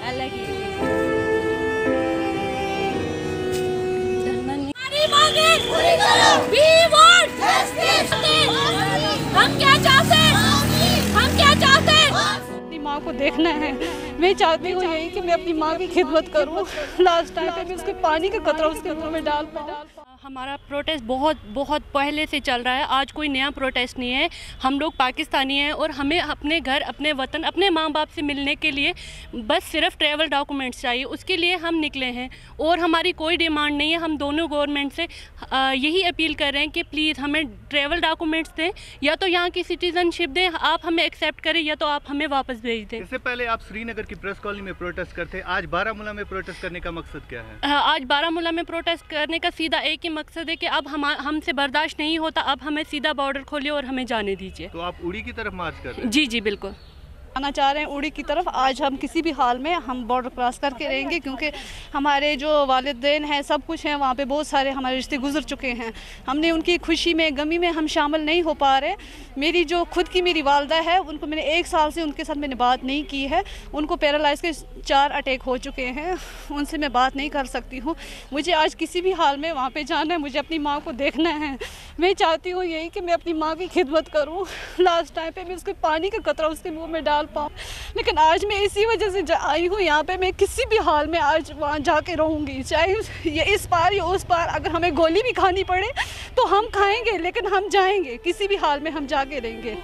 अलग ही। हम क्या चाहते हैं? हम क्या चाहते हैं? अपनी माँ को देखना है। मैं चाहती हूँ यही कि मैं अपनी माँ की खिदमत करूँ। लास्ट टाइम पे मैं उसके पानी का कतरा उसके मुंह में डाल पाऊँ। हमारा प्रोटेस्ट बहुत पहले से चल रहा है। आज कोई नया प्रोटेस्ट नहीं है। हम लोग पाकिस्तानी हैं और हमें अपने घर, अपने वतन, अपने माँ बाप से मिलने के लिए बस सिर्फ ट्रैवल डॉक्यूमेंट्स चाहिए। उसके लिए हम निकले हैं और हमारी कोई डिमांड नहीं है। हम दोनों गवर्नमेंट से यही अपील कर रहे हैं कि प्लीज़ हमें ट्रैवल डॉक्यूमेंट्स दें, या तो यहाँ की सिटीजनशिप दें, आप हमें एक्सेप्ट करें, या तो आप हमें वापस भेज दें। इससे पहले आप श्रीनगर की प्रेस कॉलोनी में प्रोटेस्ट करते, आज बारामूला में प्रोटेस्ट करने का मकसद क्या है? आज बारामूला में प्रोटेस्ट करने का सीधा एक ही मकसद है कि अब हमसे बर्दाश्त नहीं होता। अब हमें सीधा बॉर्डर खोलिए और हमें जाने दीजिए। तो आप उड़ी की तरफ मार्च कर रहे हैं? जी जी बिल्कुल आना चाह रहे हैं उड़ी की तरफ। आज हम किसी भी हाल में हम बॉर्डर क्रॉस करके रहेंगे, क्योंकि हमारे जो वालिदैन हैं, सब कुछ हैं वहाँ पे, बहुत सारे हमारे रिश्ते गुजर चुके हैं। हमने उनकी खुशी में, गमी में हम शामिल नहीं हो पा रहे। मेरी जो खुद की मेरी वालदा है, उनको मैंने 1 साल से उनके साथ मैंने बात नहीं की है। उनको पैरालाइज के 4 अटैक हो चुके हैं, उनसे मैं बात नहीं कर सकती हूँ। मुझे आज किसी भी हाल में वहाँ पर जाना है, मुझे अपनी माँ को देखना है। मैं चाहती हूँ यही कि मैं अपनी माँ की खिदमत करूँ। लास्ट टाइम पे मैं उसके पानी का कतरा उसके मुंह में डाल पाऊँ, लेकिन आज मैं इसी वजह से आई हूँ यहाँ पे। मैं किसी भी हाल में आज वहाँ जाके रहूँगी, चाहे ये इस पार या उस पार। अगर हमें गोली भी खानी पड़े तो हम खाएंगे, लेकिन हम जाएंगे, किसी भी हाल में हम जाके रहेंगे।